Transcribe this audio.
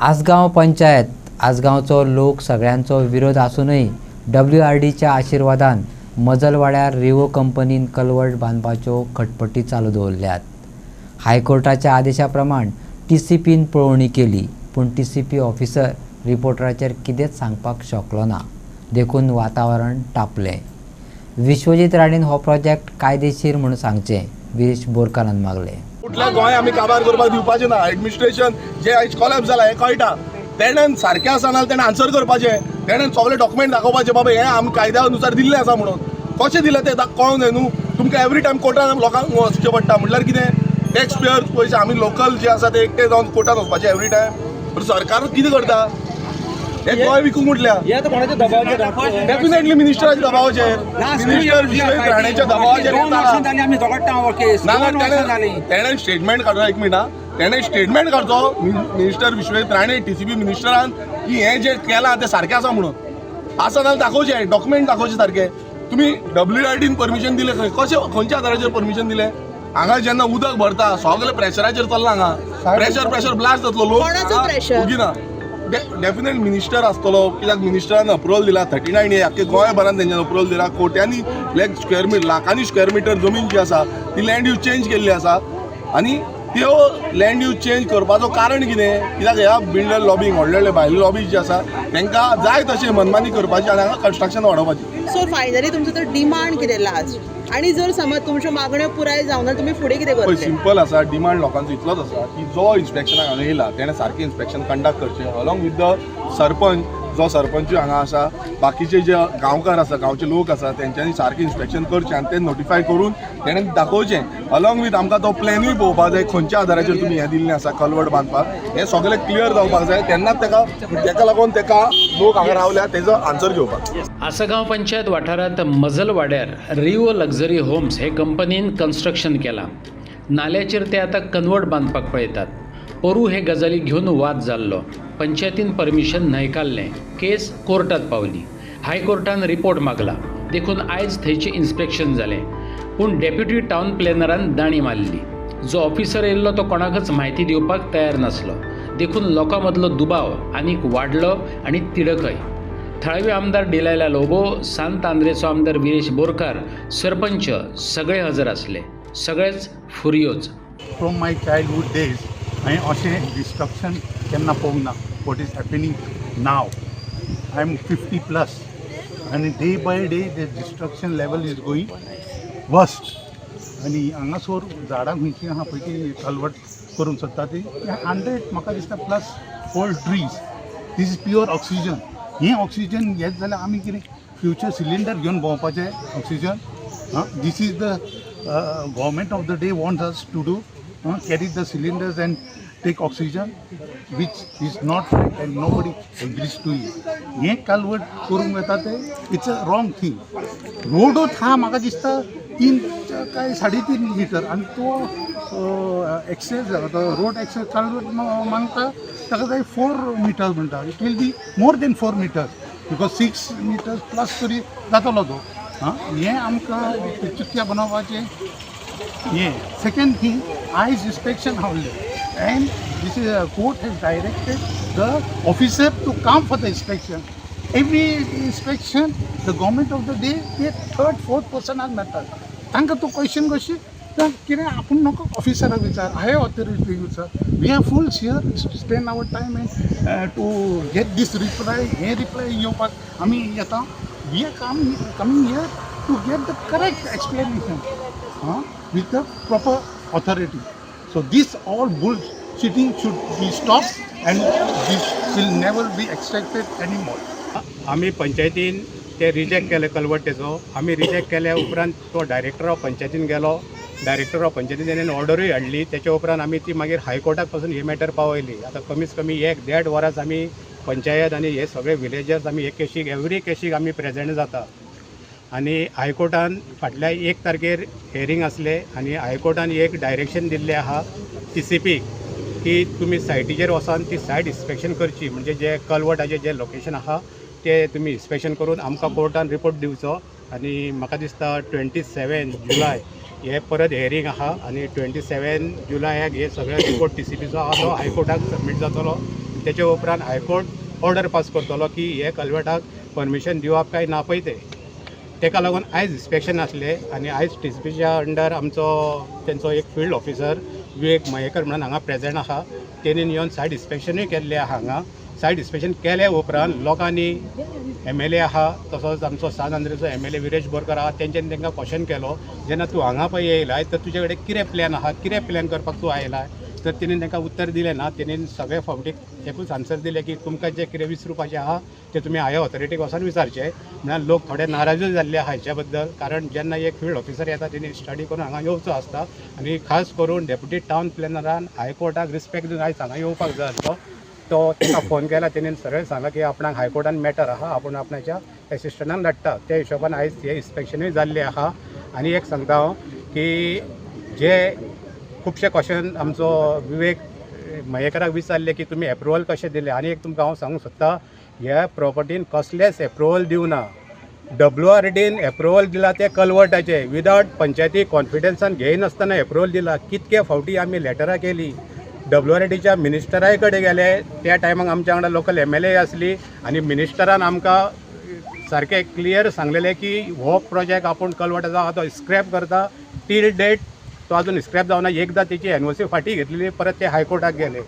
आसगाव पंचायत आसगावचो लोक सगळ्यांचो विरोध आसूनय WRDच्या आशिर्वादान मजलवाड्यार रिवो कंपनीन कलवट बांदपाच्यो खटपटी चालू दवरल्यात। हायकोर्टाच्या आदेशा प्रमाण TCPन पळोवणी केली, पूण TCP ऑफिसर रिपोर्टराचेर कितेंच सांगपाक शकलो ना, देखून वातावरण तापलें। विश्वजीत राणेन हो प्रोजेक्ट कायदेशीर म्हणून सांगचें वीरेश बोरकारान मागलें। कुठल्या गोंय आमी काबार करपाक दिवपाचें ना। एडमिनिस्ट्रेशन जे आयज कोलॅप्स जाला हें कळटा, तेणेन सारकें आसा नाल्यार तेणें आन्सर करपाचें, तेणेन सगळे डॉक्युमेंट दाखोवपाचे बाबा हें आमी कायद्यानुसार दिल्लें आसा म्हणून। कशें दिलें तें कळूंक जाय न्हू। तुमकां एवरी टायम कोर्टान लोकांक वचचें पडटा म्हटल्यार कितें? टॅक्स पेयर्स पयशे आमी लोकल जे आसा ते एकटे जावन कोर्टान वचपाचें एवरी टायम। सरकार कितें करता? हे गोंय विकूंक म्हटल्या डेफिनेटली मिनिस्टराच्या दबावाचेर, मिनिस्टर विश्वजीत राणेच्या दबावाचेर तेणें स्टेटमेंट काडलो। एक मिनट, तेणें स्टेटमेंट काडचो मिनिस्टर विश्वजीत राणे TCP मिनिस्टरान की हें जें केलां तें सारकें आसा म्हणून। आसा जाल्यार दाखोवचें, डॉक्युमेंट दाखोवचें सारकें। तुमी WRDन परमिशन दिलें खंय? कशें खंयच्या आदाराचेर परमिशन दिलें? हांगा जेन्ना उदक भरता सगळे प्रेशराचेर चल्ला, हांगा प्रेशर ब्लास्ट जातलो लोक उगिना। डेफिनेट मिनिस्टर आसतलो, कित्याक मिनिस्टरान अप्रुवल दिला 39A आख्खे गोंयभरान तेंच्यान अप्रुवल दिला। कोट्यांनी स्क्वेअर मिटर, लाखांनी स्क्वेअर मिटर जमीन जी आसा ती लँड यूज चेंज केल्ली आसा। आनी त्यो लँड यूज चेंज करपाचो कारण कितें? कित्याक ह्या बिल्डर लॉबींग, व्हडले भायले लॉबीज जे आसा तांकां जाय तशें मनमानी करपाची आनी हांगा कन्स्ट्रक्शन वाडोवपाची। सो फायनली तुमचो तो डिमांड कितें लास्ट? आनी जर समज तुमच्यो मागण्यो पुराय जावना जाल्यार तुमी फुडें कितें करतले? सिंपल आसा, डिमांड लोकांचो इतलोच आसा की जो इन्स्पेक्शनाक हांगा येयला तेणें सारकें इन्स्पेक्शन कंडक्ट करचें अलॉंग विथ द सरपंच। जो सरपंच हांगा आसा, बाकीचे जे गांवकार आसा, गांवचे लोक आसा, तेंच्यांनी सारकें इन्स्पेक्शन करचें आनी तें नोटिफाय करून तेणें दाखोवचें। अलॉंग विथ आमकां तो प्लॅनूय पळोवपाक जाय, खंयच्या आदाराचेर तुमी हें दिल्लें आसा कलवट बांदपाक, हें सगळें क्लियर जावपाक जाय। तेन्नाच तेका लागून लोक हांगा रावल्या तेजो आन्सर घेवपाक। आसगाव पंचायत वाठारांत मजलवाड्यार रिवो लक्झरी होम्स हे कंपनीन कन्स्ट्रक्शन केलां। नाल्याचेर ते आतां कन्वर्ट बांदपाक पळयतात। पोरू हे गजाली घेवन वाद जाल्लो, पंचायतीन परमिशन न्हयकारलें, केस कोर्टात पावली। हायकोर्टान रिपोर्ट मागला, देखून आयज थंयचें इन्स्पेक्शन जालें, पूण डेप्युटी टावन प्लॅनरान दाणी मारली। जो ऑफिसर येयल्लो तो कोणाकच म्हायती दिवपाक तयार नासलो, देखून लोकां मदलो दुबाव आनीक वाडलो आनी तिडकय। थळावे आमदार डिलायला लोबो, सांत आंद्रेचो आमदार वीरेश बोरकार, सरपंच सगळे हजर आसले, सगळेच फुर्योज। फ्रॉम माय चायल्डहूड डेज हांवें अशें डिस्ट्रक्शन केन्ना पळोवंक ना। वॉट इज हॅपनिंग नाव? आय एम 50+ आनी day by day the destruction level is going worst. आनी हांगासर झाडां खंयचीं आहा पळय ती कलवट करूंक सोदता ती 100 म्हाका दिसता plus whole trees. This is pure oxygen. हें ऑक्सिजन घेत जाल्यार आमी कितें फ्युचर सिलिंडर घेवन भोंवपाचें oxygen? This is the government of the day wants us to do carry the cylinders and take oxygen, which is not right and nobody agrees to it. हें culvert करूंक येता तें इट्स अ रॉंग थिंग। रोडूच हा म्हाका दिसता 3 काय 3.5 metre आनी तो एक्सेस रोड एक्सेस कलवट मागता ताका जाय 4 मिटर्स म्हणटा। It will be more than 4 meters because 6 meters plus तरी जातलो तो। हें आमकां चित्त्या बनोवपाचें। Second thing, eyes inspection howling, and this is a court has directed the officer to come for the inspection. Every inspection, the government of the day, they 3rd, 4th person are matter. तांकां तो question कशी कितें आपूण नको ऑफिसराक विचार, high authority विचार। We are fools here spend our time and to get this reply, हे रिप्लाय येवपाक आमी येता। We are coming here to get the correct explanation with the proper authority. So this all bullshitting should be stopped and this will never be accepted anymore. आम्ही पंचायतीन ते reject केले कलवटेचो। आम्ही reject केल्या उपरांत तो डायरेक्टर ऑफ पंचायतीन गेलो। डायरेक्टर ऑफ पंचायतीन तेणें ऑर्डरूय हाडली। त्याच्या उपरांत आमी ती मागीर हायकोर्टाक पासून ही मॅटर पावयली। आतां कमीत कमी 1-1.5 वरांच आमी पंचायत आनी हे सगळे विलेजर्स आमी एक केशीक एवरी केशीक आमी प्रेजेंट जाता। आनी हायकोर्टान फाटल्या 1 तारखेर हियरींग आसले आनी हायकोर्टान एक डायरेक्शन दिल्लें आहा TCP की तुमी सायटीचेर वचून ती सायट इन्स्पेक्शन करची, म्हणजे जे कलवटाचें जे लोकेशन आहा ते तुमी इन्स्पेक्शन करून आमकां कोर्टान रिपोर्ट दिवचो। आनी म्हाका दिसता 27 जुलय हे परत हियरींग आहा आनी 27 जुलयाक हे सगळे रिपोर्ट TCPचो आहा तो हायकोर्टाक सबमीट जातलो। तेचे उपरांत हायकोर्ट ऑर्डर पास करतलो की हे कल्वर्टाक परमिशन दिवप काय ना पळय ते तेका लागून आयज इन्स्पेक्शन आसले आनी आयज टीसीपीच्या अंडर आमचो तेंचो एक फील्ड ऑफिसर विवेक मयेकर म्हणून हांगा प्रेजेंट आहा तेणीन येवन सायड इन्स्पेक्शनूय केल्लें आहा हांगा सायड इन्स्पेक्शन केले उपरांत लोकांनी MLA आहा तसोच आमचो सात अंद्रेचो MLA विरेश बोरकर आहा तेंच्यांनी तांकां क्वेश्चन केलो जेन्ना तूं हांगा पळय येयलाय तर तुजे कडेन कितें प्लॅन आहा कितें प्लॅन करपाक तूं आयलाय तर तेणीन तांकां उत्तर दिलें ना तेणीन सगळे फावटी एकूच आन्सर दिलें की तुमकां जें कितें विचारपाचें आहा तें तुमी हायर ऑथॉरिटीक वचून विचारचें म्हळ्यार लोक थोडे नाराजूय जाल्ले आहा हेच्या बद्दल कारण जेन्ना एक फील्ड ऑफिसर येता तेणी स्टडी करून हांगा येवचो आसता आनी खास करून डेप्युटी टावन प्लॅनरान हायकोर्टाक रिस्पेक्ट दिवन आयज हांगा येवपाक जाय आसलो तो ताका फोन केला तेणीन सरळ सांगला की आपणाक हायकोर्टान मॅटर आहा आपूण आपणाच्या एसिस्टंटाक धाडटा त्या हिशोबान आयज हे इन्स्पेक्शनूय जाल्लें आहा आनी एक सांगता हांव की जे खुबशे क्वेश्चन आमचो विवेक मयेकराक विचारले की तुमी एप्रुवल कशें दिलें आनी एक तुमकां हांव सांगूंक सोदता ह्या प्रॉपर्टीन कसलेच एप्रुवल दिवना WRDन एप्रुवल दिला ते कल्वर्टाचे विदावट पंचायती कॉन्फिडन्सान घेयनासतना एप्रुवल दिला कितके फावटी आमी लेटरां केली WRDच्या मिनिस्टराय कडेन गेले त्या टायमाक आमच्या वांगडा लोकल MLA आसली आनी मिनिस्टरान आमकां सारकें क्लियर सांगलेलें की हो प्रोजेक्ट आपूण कल्वर्टाचो आहा तो स्क्रॅप करता टील डेट तो आजून स्क्रॅप जावना एकदां तेची NOC फाटी घेतलेली परत ते हायकोर्टाक गेले